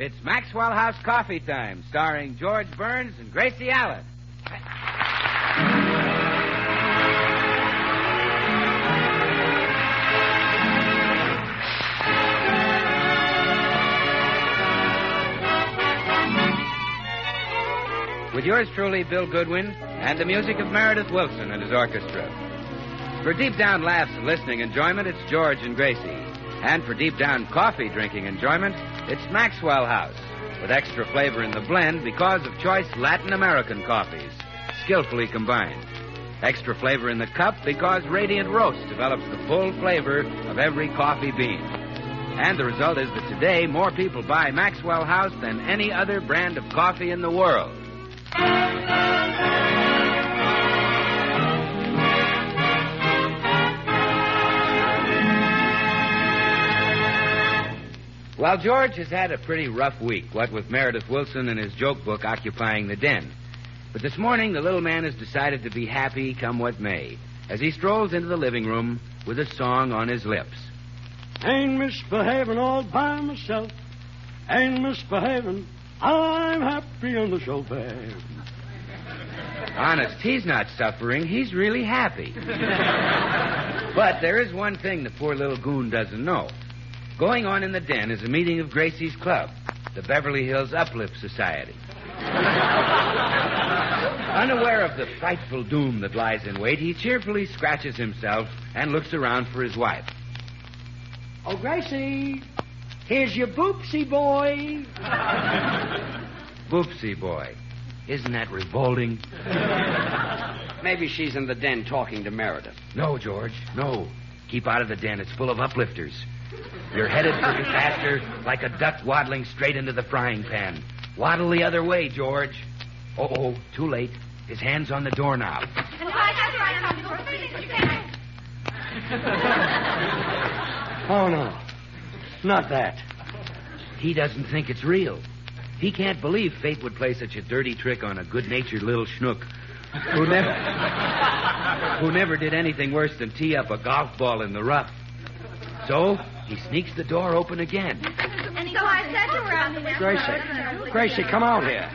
It's Maxwell House Coffee Time, starring George Burns and Gracie Allen. With yours truly, Bill Goodwin, and the music of Meredith Wilson and his orchestra. For deep down laughs and listening enjoyment, it's George and Gracie. And for deep down coffee drinking enjoyment, it's Maxwell House, with extra flavor in the blend because of choice Latin American coffees, skillfully combined. Extra flavor in the cup because Radiant Roast develops the full flavor of every coffee bean. And the result is that today more people buy Maxwell House than any other brand of coffee in the world. Well, George has had a pretty rough week, what with Meredith Wilson and his joke book occupying the den. But this morning, the little man has decided to be happy come what may, as he strolls into the living room with a song on his lips. Ain't misbehaving all by myself. Ain't misbehaving. I'm happy on the sofa. Honest, he's not suffering. He's really happy. But there is one thing the poor little goon doesn't know. Going on in the den is a meeting of Gracie's club, the Beverly Hills Uplift Society. Unaware of the frightful doom that lies in wait, he cheerfully scratches himself and looks around for his wife. Oh, Gracie, here's your boopsie boy. Boopsie boy. Isn't that revolting? Maybe she's in the den talking to Meredith. No, George, no. Keep out of the den. It's full of uplifters. You're headed for disaster like a duck waddling straight into the frying pan. Waddle the other way, George. Oh, too late. His hand's on the doorknob. Oh, no. Not that. He doesn't think it's real. He can't believe fate would play such a dirty trick on a good-natured little schnook who never did anything worse than tee up a golf ball in the rough. So he sneaks the door open again. And so I said to her, Gracie, come out here.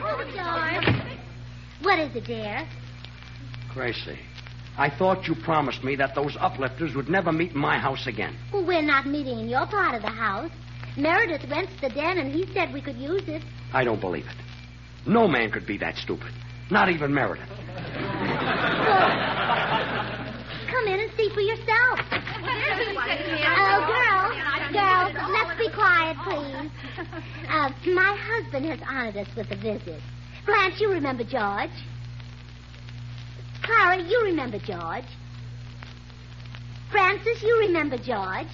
What is it, dear? Gracie, I thought you promised me that those uplifters would never meet in my house again. Well, we're not meeting in your part of the house. Meredith rents the den, and he said we could use it. I don't believe it. No man could be that stupid. Not even Meredith. Well, come in and see for yourself. Girls, let's be quiet, please. My husband has honored us with a visit. Blanche, you remember George. Clara, you remember George. Francis, you remember George.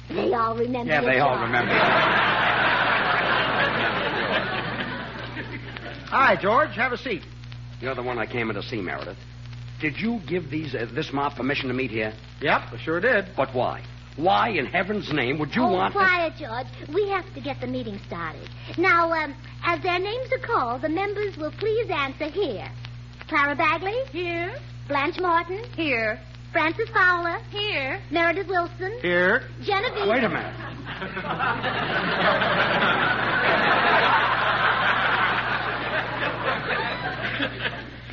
They all remember Yeah, they all remember. Hi, George. Have a seat. You're the one I came in to see, Meredith. Did you give this mob permission to meet here? Yep, I sure did. But why? Why, in heaven's name, would you want... quiet, George. We have to get the meeting started. Now, as their names are called, the members will please answer here. Clara Bagley? Here. Blanche Morton? Here. Francis Fowler? Here. Meredith Wilson? Here. Genevieve... Wait a minute.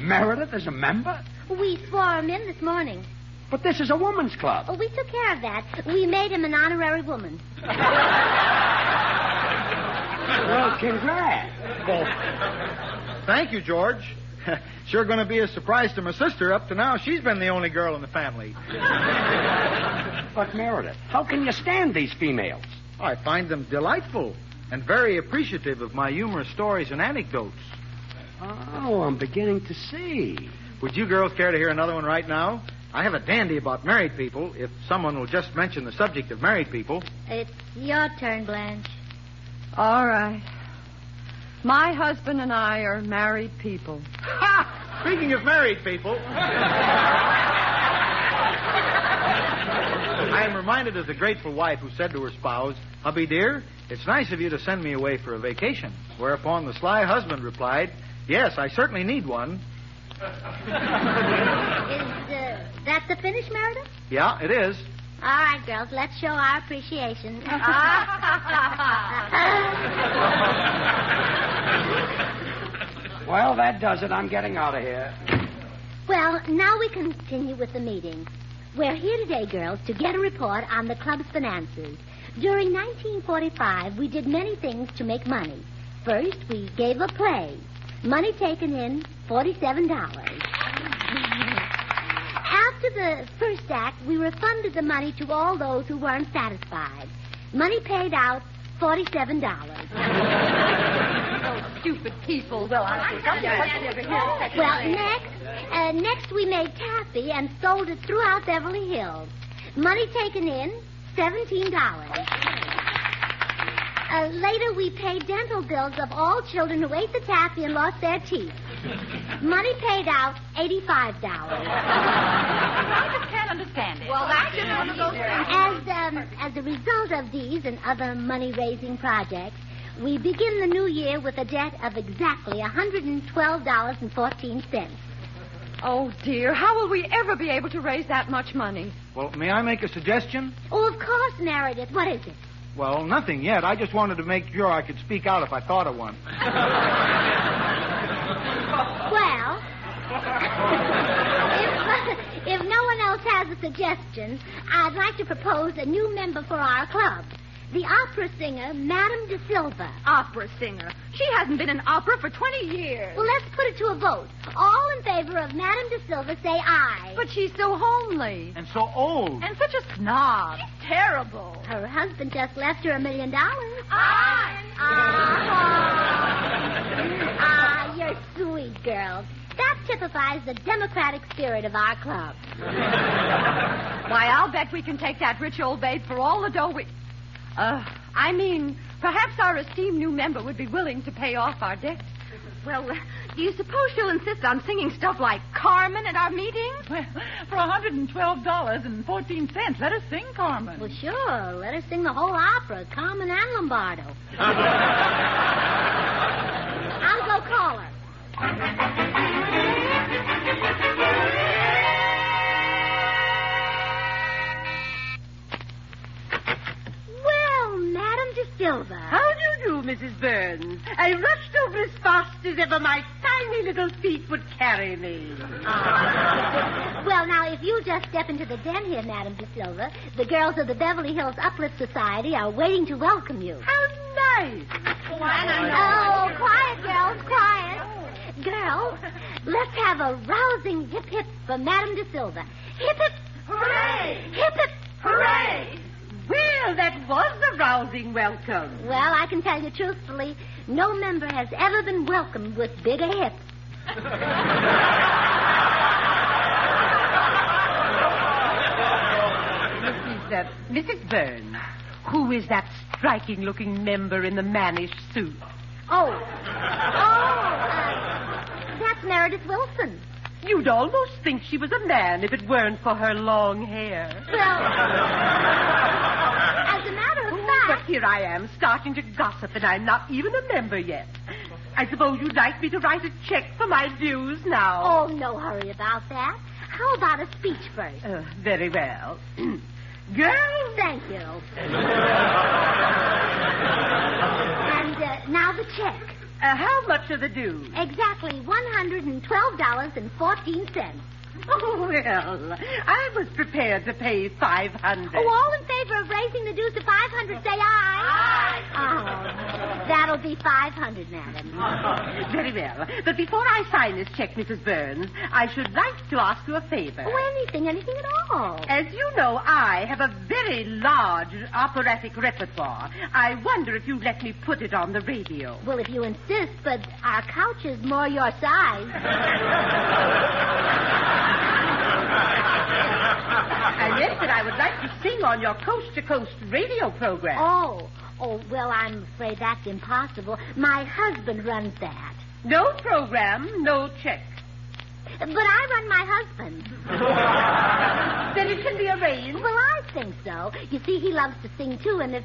Meredith is a member? We swore him in this morning. But this is a woman's club. Oh, we took care of that. We made him an honorary woman. Well, congrats. Thank you, George. Sure going to be a surprise to my sister. Up to now, she's been the only girl in the family. But, Meredith, how can you stand these females? I find them delightful and very appreciative of my humorous stories and anecdotes. Oh, I'm beginning to see. Would you girls care to hear another one right now? I have a dandy about married people, if someone will just mention the subject of married people. It's your turn, Blanche. All right. My husband and I are married people. Ha! Speaking of married people, I am reminded of the grateful wife who said to her spouse, "Hubby dear, it's nice of you to send me away for a vacation." Whereupon the sly husband replied, "Yes, I certainly need one." Is that the finish, Meredith? Yeah, it is. All right, girls, let's show our appreciation. Well, that does it. I'm getting out of here. Well, now we continue with the meeting. We're here today, girls, to get a report on the club's finances. During 1945, we did many things to make money. First, we gave a play. Money taken in, $47. After the first act, we refunded the money to all those who weren't satisfied. Money paid out, $47. Stupid people. Well, next we made taffy and sold it throughout Beverly Hills. Money taken in, $17. Later, we paid dental bills of all children who ate the taffy and lost their teeth. Money paid out, $85. I just can't understand it. Well, that's just one of those things. As a result of these and other money-raising projects, we begin the new year with a debt of exactly $112.14. Oh, dear. How will we ever be able to raise that much money? Well, may I make a suggestion? Oh, of course, Meredith. What is it? Well, nothing yet. I just wanted to make sure I could speak out if I thought of one. Well, if no one else has a suggestion, I'd like to propose a new member for our club. The opera singer, Madame de Silva. Opera singer? She hasn't been in opera for 20 years. Well, let's put it to a vote. All in favor of Madame de Silva, say aye. But she's so homely. And so old. And such a snob. She's terrible. Her husband just left her $1 million. Aye. You're sweet, girls. That typifies the democratic spirit of our club. Why, I'll bet we can take that rich old babe for all the dough we... perhaps our esteemed new member would be willing to pay off our debt. Well, do you suppose she'll insist on singing stuff like Carmen at our meetings? Well, for $112.14, let us sing Carmen. Well, sure. Let us sing the whole opera, Carmen and Lombardo. I'll go call her. Silva. How do you do, Mrs. Burns? I rushed over as fast as ever my tiny little feet would carry me. Well, now, if you just step into the den here, Madame de Silva, the girls of the Beverly Hills Uplift Society are waiting to welcome you. How nice. Oh, quiet, girls, quiet. Girls, let's have a rousing hip-hip for Madame de Silva. Hip-hip. Hooray! Hip-hip. Hooray! Well, that was a rousing welcome. Well, I can tell you truthfully, no member has ever been welcomed with bigger hips. Mrs. Burns, who is that striking-looking member in the mannish suit? That's Meredith Wilson. You'd almost think she was a man if it weren't for her long hair. Well, as a matter of fact... But here I am, starting to gossip, and I'm not even a member yet. I suppose you'd like me to write a check for my dues now. Oh, no hurry about that. How about a speech first? Very well. Girls... Thank you. And now the check. How much are the dues? Exactly $112.14. Oh, well, I was prepared to pay $500. Oh, all in favor of raising the dues to $500, say aye. Aye. Oh, that'll be $500, madam. Very well. But before I sign this check, Mrs. Burns, I should like to ask you a favor. Oh, anything at all. As you know, I have a very large operatic repertoire. I wonder if you'd let me put it on the radio. Well, if you insist, but our couch is more your size. I meant that I would like to sing on your coast-to-coast radio program. Oh, well, I'm afraid that's impossible. My husband runs that. No program, no check. But I run my husband. Then it can be arranged. Well, I think so. You see, he loves to sing, too, and if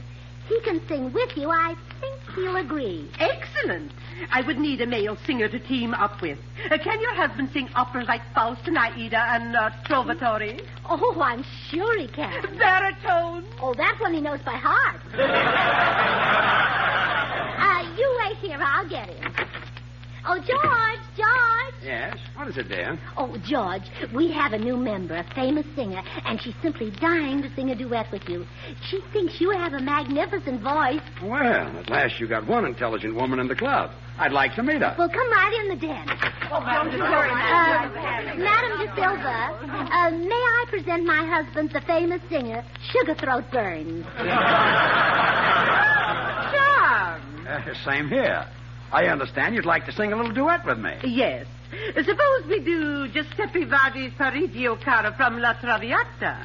he can sing with you, I think he'll agree. Excellent. I would need a male singer to team up with. Can your husband sing operas like Faust and Aida and Trovatore? Oh, I'm sure he can. Baritone? Oh, that one he knows by heart. You wait here. I'll get him. Oh, George. Yes? What is it, dear? Oh, George, we have a new member, a famous singer, and she's simply dying to sing a duet with you. She thinks you have a magnificent voice. Well, at last you got one intelligent woman in the club. I'd like to meet her. Well, come right in the den. Don't you worry, Madam De Silva, may I present my husband, the famous singer, Sugarthroat Burns. Same here. I understand you'd like to sing a little duet with me. Yes. Suppose we do Giuseppe Verdi's Parigio Cara from La Traviata.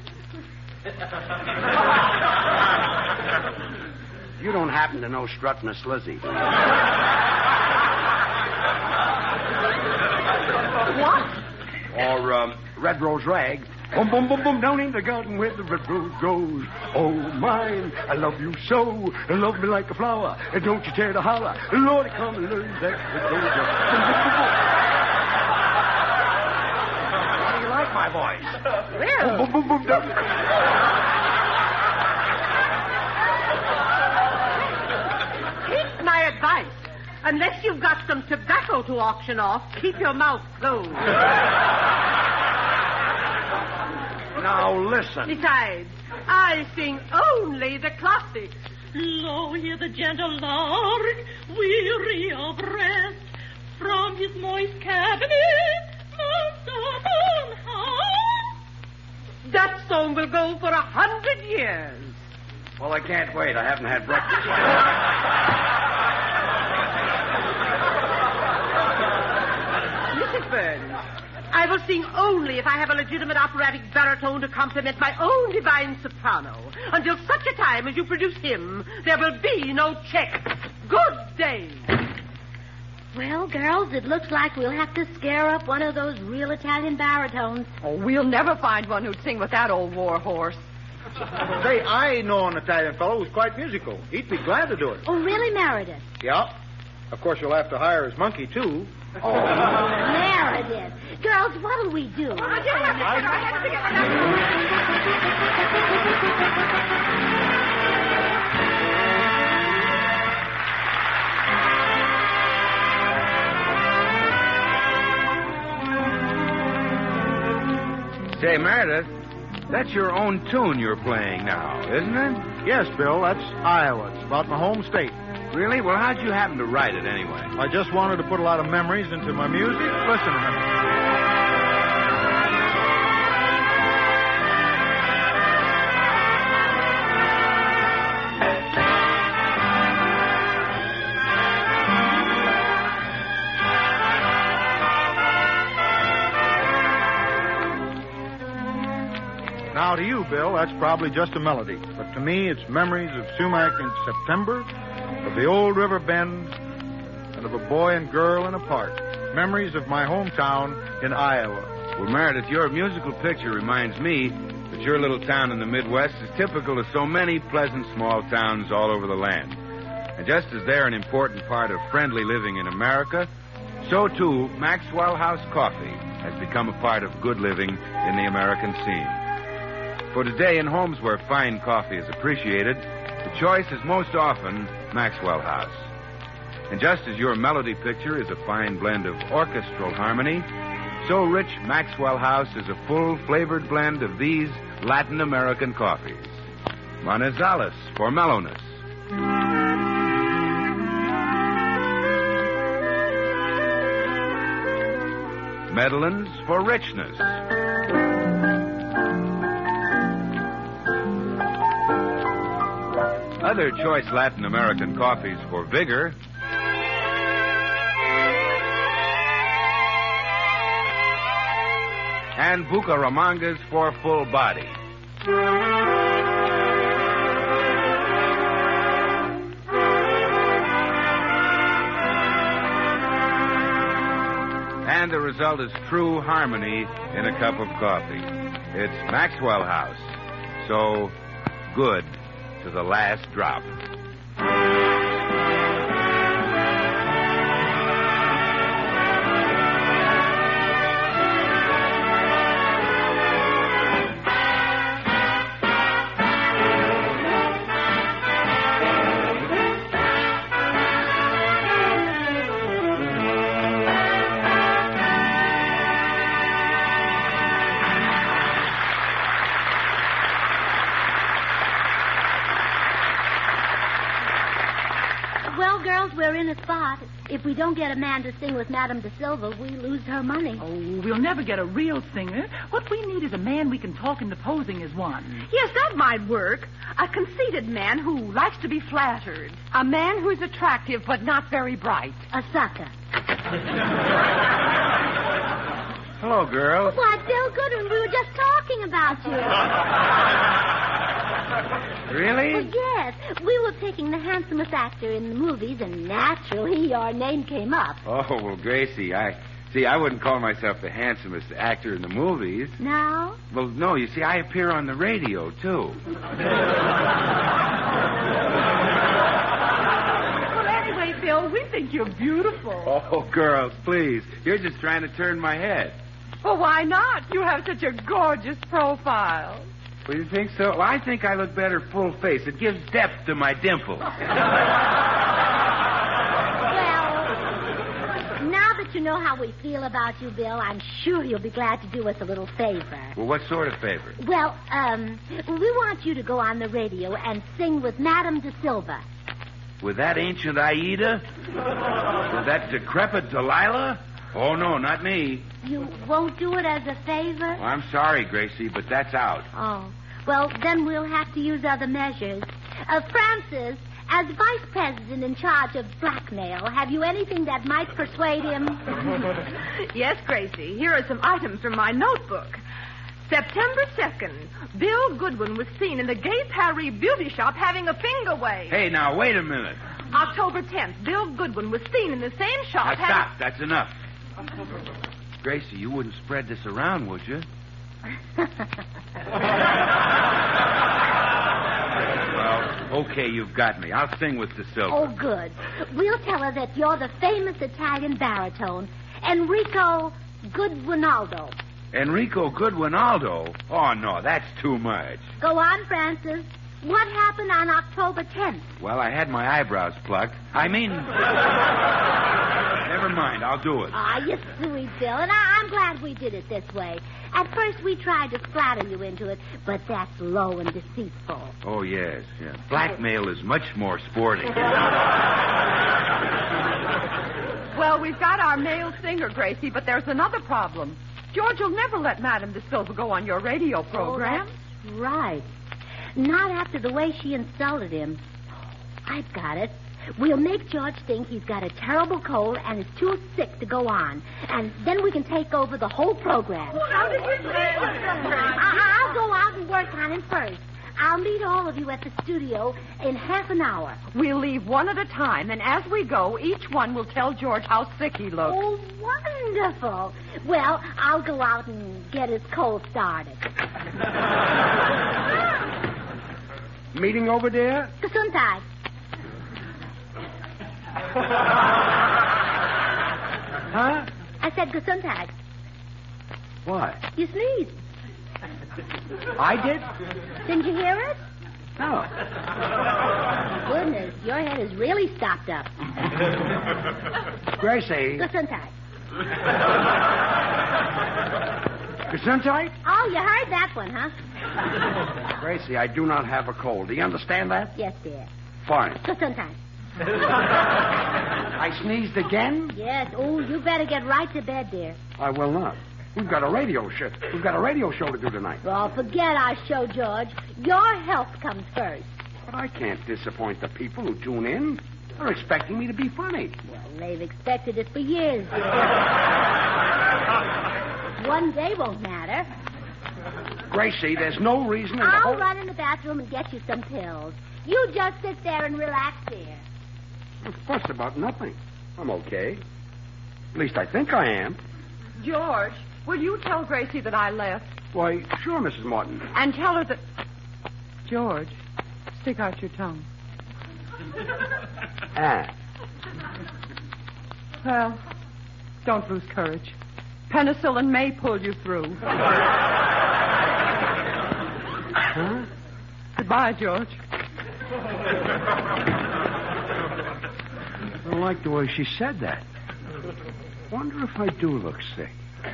You don't happen to know Strut Miss Lizzie. What? Or Red Rose Rag. Boom, boom, boom, boom, down in the garden where the red rose grows. Oh, mine, I love you so. Love me like a flower. And don't you dare to holler. Lord, come and learn that. How do you like my voice? Well, Boom, boom, boom, down. take my advice. Unless you've got some tobacco to auction off, keep your mouth closed. Now, listen. Besides, I sing only the classics. Lo, hear the gentle lark, weary of rest, from his moist cabinet mounts up on high. That song will go for 100 years. Well, I can't wait. I haven't had breakfast. Mrs. Burns, I will sing only if I have a legitimate operatic baritone to complement my own divine soprano. Until such a time as you produce him, there will be no check. Good day. Well, girls, it looks like we'll have to scare up one of those real Italian baritones. Oh, we'll never find one who'd sing with that old war horse. Say, I know an Italian fellow who's quite musical. He'd be glad to do it. Oh, really, Meredith? Yeah. Of course, you'll have to hire his monkey, too. Oh, Meredith. Girls, what'll we do? Say, Meredith, that's your own tune you're playing now, isn't it? Yes, Bill, that's Iowa. It's about my home state. Really? Well, how'd you happen to write it anyway? I just wanted to put a lot of memories into my music. Listen a minute. Now, to you, Bill, that's probably just a melody. But to me, it's memories of Sumac in September, of the old river bend, and of a boy and girl in a park. Memories of my hometown in Iowa. Well, Meredith, your musical picture reminds me that your little town in the Midwest is typical of so many pleasant small towns all over the land. And just as they're an important part of friendly living in America, so too Maxwell House Coffee has become a part of good living in the American scene. For today, in homes where fine coffee is appreciated, the choice is most often Maxwell House. And just as your melody picture is a fine blend of orchestral harmony, so rich Maxwell House is a full, flavored blend of these Latin American coffees. Manizales for mellowness. Medellins for richness. Other choice Latin American coffees for vigor. And Bucaramangas for full body. And the result is true harmony in a cup of coffee. It's Maxwell House. So good to the last drop. Well, girls, we're in a spot. If we don't get a man to sing with Madame de Silva, we lose her money. Oh, we'll never get a real singer. What we need is a man we can talk into posing as one. Yes, that might work. A conceited man who likes to be flattered. A man who's attractive but not very bright. A sucker. Hello, girls. Why, Bill Goodwin, we were just talking about you. Really? Well, yes. We were picking the handsomest actor in the movies, and naturally your name came up. Oh, well, Gracie, I wouldn't call myself the handsomest actor in the movies. No? Well, no, you see, I appear on the radio, too. Well, anyway, Bill, we think you're beautiful. Oh, girls, please. You're just trying to turn my head. Well, why not? You have such a gorgeous profile. Well, you think so? Well, I think I look better full face. It gives depth to my dimples. Well, now that you know how we feel about you, Bill, I'm sure you'll be glad to do us a little favor. Well, what sort of favor? Well, we want you to go on the radio and sing with Madame de Silva. With that ancient Aida? With that decrepit Delilah? Oh, no, not me. You won't do it as a favor? Well, I'm sorry, Gracie, but that's out. Oh. Well, then we'll have to use other measures. Francis, as vice president in charge of blackmail, have you anything that might persuade him? Yes, Gracie. Here are some items from my notebook. September 2nd, Bill Goodwin was seen in the Gay Paris beauty shop having a finger wave. Hey, now, wait a minute. October 10th, Bill Goodwin was seen in the same shop Now, stop. That's enough. Gracie, you wouldn't spread this around, would you? Well, okay, you've got me. I'll sing with De Silva. Oh, good. We'll tell her that you're the famous Italian baritone, Enrico Goodwinaldo. Enrico Goodwinaldo? Oh, no, that's too much. Go on, Francis. What happened on October 10th? Well, I had my eyebrows plucked. I mean... Never mind, I'll do it. Ah, you sweet Bill, and I'm glad we did it this way. At first, we tried to flatter you into it, but that's low and deceitful. Oh, yes. Blackmail is much more sporting. Well, we've got our male singer, Gracie, but there's another problem. George will never let Madame de Silva go on your radio program. Oh, that's right. Not after the way she insulted him. I've got it. We'll make George think he's got a terrible cold and is too sick to go on. And then we can take over the whole program. How did you say I'll go out and work on him first. I'll meet all of you at the studio in half an hour. We'll leave one at a time, and as we go, each one will tell George how sick he looks. Oh, wonderful. Well, I'll go out and get his cold started. Meeting over there? Gesundheit. Huh? I said Gesundheit. What? You sneezed. I did? Didn't you hear it? No. Goodness, your head is really stopped up. Gracie. Gesundheit. Gesundheit? Oh, you heard that one, huh? Gracie, I do not have a cold. Do you understand that? Yes, dear. Fine. Gesundheit. I sneezed again? Yes. Oh, you better get right to bed, dear. I will not. We've got a radio show. We've got a radio show to do tonight. Well, forget our show, George. Your health comes first. But I can't disappoint the people who tune in. They're expecting me to be funny. Well, they've expected it for years, dear. One day won't matter. Gracie, there's no reason in the I'll whole... run in the bathroom and get you some pills. You just sit there and relax, dear. Fuss about nothing. I'm okay. At least I think I am. George, will you tell Gracie that I left? Why, sure, Mrs. Morton. And tell her that... George, stick out your tongue. Ah. Well, don't lose courage. Penicillin may pull you through. Huh? Goodbye, George. I don't like the way she said that. Wonder if I do look sick.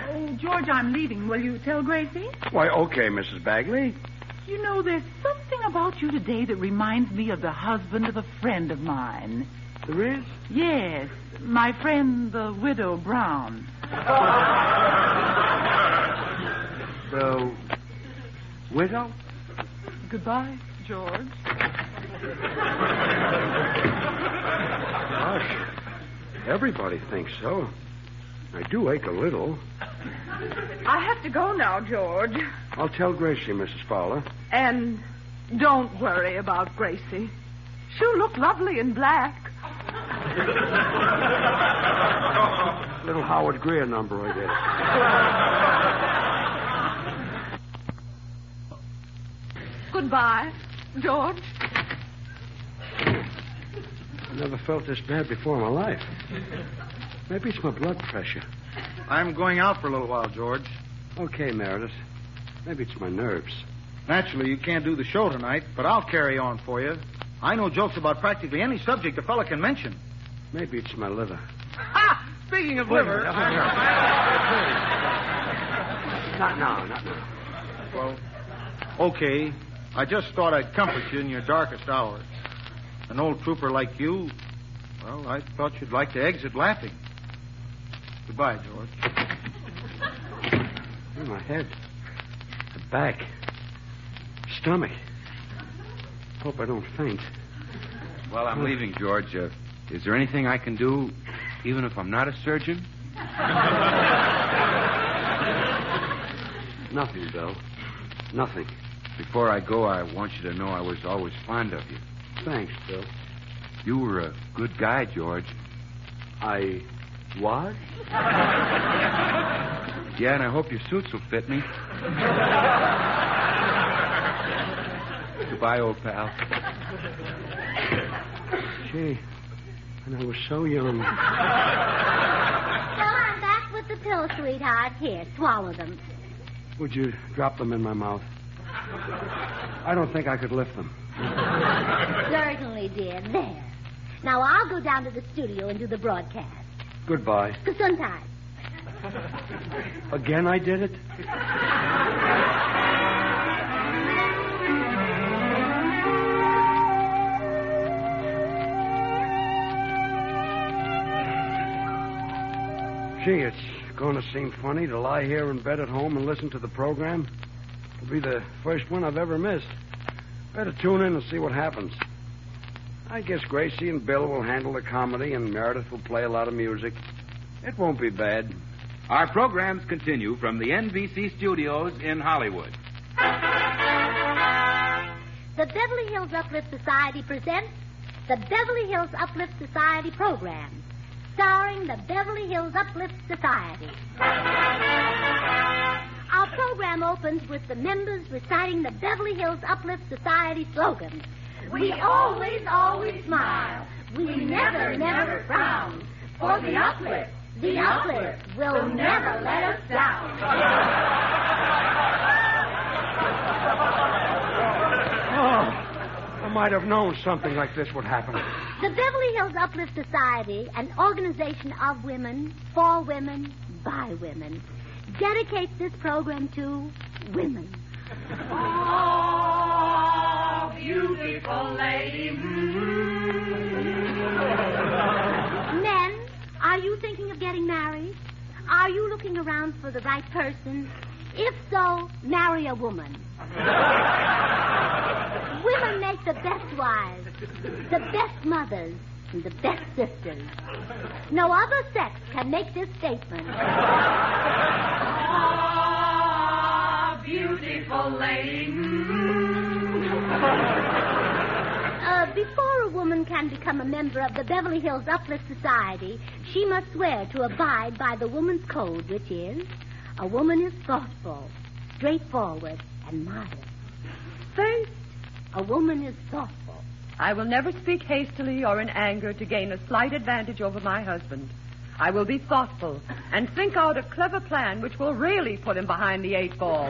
Oh, George, I'm leaving. Will you tell Gracie? Why, okay, Mrs. Bagley. You know, there's something about you today that reminds me of the husband of a friend of mine. There is? Yes, my friend, the Widow Brown. The widow? Goodbye, George. Gosh, everybody thinks so. I do ache a little. I have to go now, George. I'll tell Gracie, Mrs. Fowler. And don't worry about Gracie. She'll look lovely in black. Little Howard Greer number, I guess. Goodbye, George. I never felt this bad before in my life. Maybe it's my blood pressure. I'm going out for a little while, George. Okay, Meredith. Maybe it's my nerves. Naturally, you can't do the show tonight, but I'll carry on for you. I know jokes about practically any subject a fella can mention. Maybe it's my liver. Ha! Speaking of liver... Not now. Well, okay. I just thought I'd comfort you in your darkest hour. An old trooper like you, well, I thought you'd like to exit laughing. Goodbye, George. Oh, my head. The back. Stomach. Hope I don't faint. Well, I'm leaving, George. Is there anything I can do, even if I'm not a surgeon? Nothing, Bill. Nothing. Before I go, I want you to know I was always fond of you. Thanks, Bill. You were a good guy, George. I was? Yeah, and I hope your suits will fit me. Goodbye, old pal. Gee, and I was so young. Well, I'm back with the pills, sweetheart. Here, swallow them. Would you drop them in my mouth? I don't think I could lift them. Certainly, dear. There. Now, I'll go down to the studio and do the broadcast. Goodbye. Gesundheit. Again I did it? Gee, it's going to seem funny to lie here in bed at home and listen to the program. It'll be the first one I've ever missed. Better tune in and see what happens. I guess Gracie and Bill will handle the comedy and Meredith will play a lot of music. It won't be bad. Our programs continue from the NBC studios in Hollywood. The Beverly Hills Uplift Society presents the Beverly Hills Uplift Society program, starring the Beverly Hills Uplift Society. Our program opens with the members reciting the Beverly Hills Uplift Society slogan. We always, always smile. We never, never frown. For the Uplift will never let us down. Oh, I might have known something like this would happen. The Beverly Hills Uplift Society, an organization of women, for women, by women, dedicates this program to women. Oh, beautiful lady. Men, are you thinking of getting married? Are you looking around for the right person? If so, marry a woman. Women make the best wives, the best mothers, and the best sisters. No other sex can make this statement. Oh, beautiful lady. Before a woman can become a member of the Beverly Hills Uplift Society, she must swear to abide by the woman's code, which is, a woman is thoughtful, straightforward, and modest. First, a woman is thoughtful. I will never speak hastily or in anger to gain a slight advantage over my husband. I will be thoughtful and think out a clever plan which will really put him behind the 8 ball.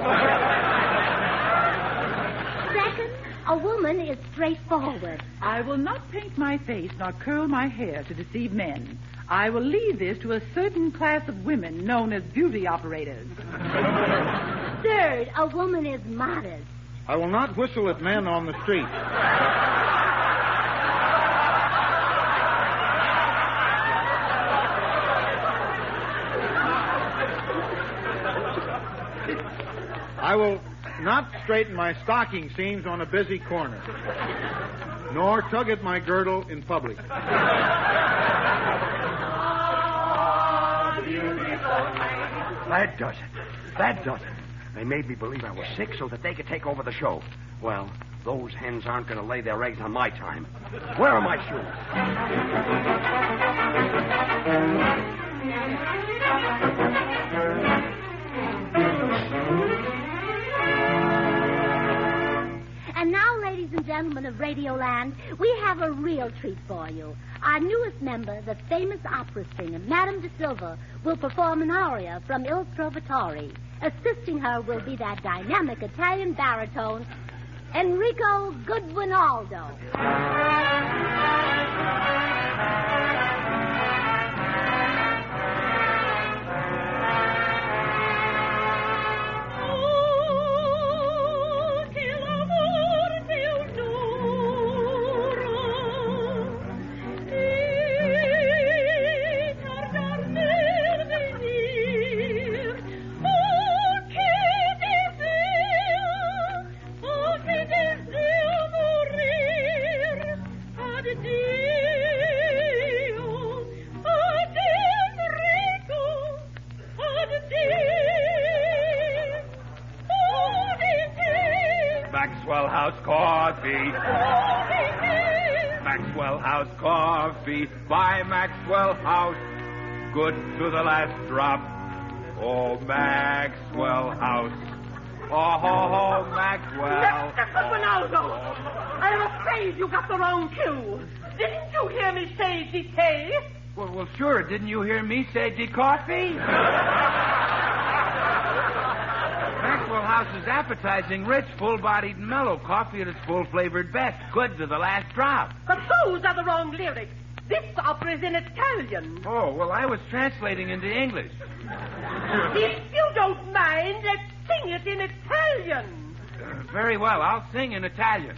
Second, a woman is straightforward. I will not paint my face nor curl my hair to deceive men. I will leave this to a certain class of women known as beauty operators. Third, a woman is modest. I will not whistle at men on the street. I will not straighten my stocking seams on a busy corner, nor tug at my girdle in public. That does it. That does it. They made me believe I was sick so that they could take over the show. Well, those hens aren't going to lay their eggs on my time. Where are my shoes? And now, ladies and gentlemen of Radioland, we have a real treat for you. Our newest member, the famous opera singer, Madame de Silva, will perform an aria from Il Trovatore. Assisting her will be that dynamic Italian baritone, Enrico Goodwinaldo. Maxwell House Coffee. Maxwell House Coffee. By Maxwell House. Good to the last drop. Oh, Maxwell House. Oh, Maxwell. Mr. Ronaldo, I'm afraid you got the wrong cue. Didn't you hear me say decay? Well, sure. Didn't you hear me say de-coffee? Maxwell House is appetizing, rich, full-bodied, mellow coffee at its full-flavored best. Good to the last drop. But those are the wrong lyrics. This opera is in Italian. Oh, well, I was translating into English. If you don't mind, let's sing it in Italian. Very well. I'll sing in Italian.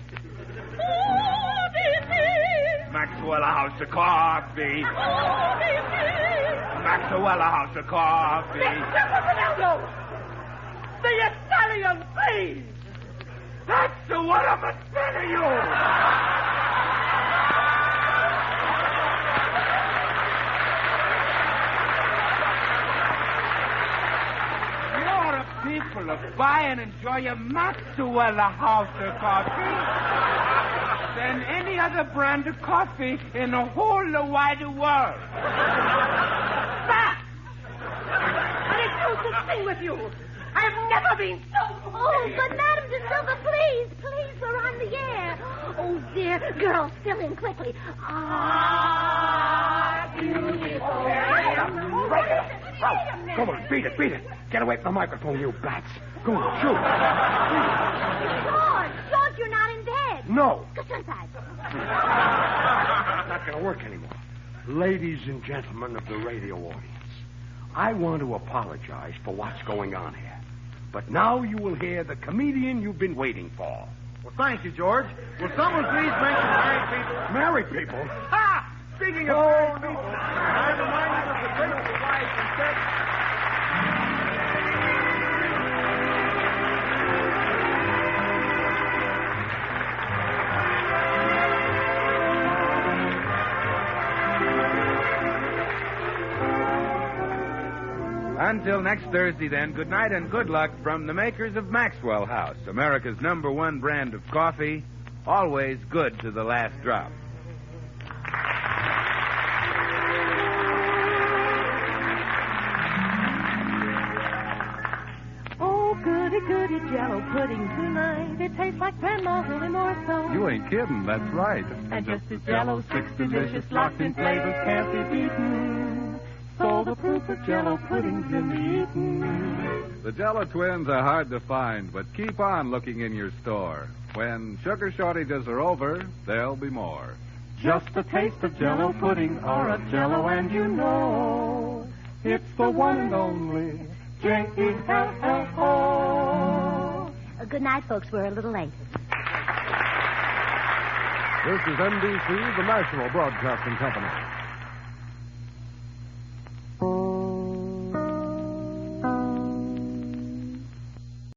Maxwell House of Coffee. Maxwell House of Coffee. Mr. Ronaldo! The Italian, please! That's what I'm a fan of you! People of buy and enjoy a Maxwell House of Coffee than any other brand of coffee in the whole wide world. Stop! I refuse to sing with you. I've never been so... Oh, but Madame de Silva, please, we're on the air. Oh, dear. Girls, fill in quickly. Ah, beautiful. Break it up. Come on, beat it. Get away from the microphone, you bats. Go on, shoot. George, you're not in bed. No. Go inside. It's not going to work anymore. Ladies and gentlemen of the radio audience, I want to apologize for what's going on here. But now you will hear the comedian you've been waiting for. Well, thank you, George. Will someone please mention married people? Married people? Ha! Speaking of married people, I remind you of the grateful wife and sex. Until next Thursday, then, good night and good luck from the makers of Maxwell House, America's #1 brand of coffee, always good to the last drop. Oh, goody Jello pudding tonight. It tastes like Grandma's really more so. You ain't kidding, that's right. And just as Jello, 6 delicious locked-in flavors can't be beaten. So the proof of Jello pudding's in the eating. The Jello twins are hard to find, but keep on looking in your store. When sugar shortages are over, there'll be more. Just a taste of Jello pudding or a Jello and you know it's the one and only Jello. Good night, folks. We're a little late. This is NBC, the national broadcasting company.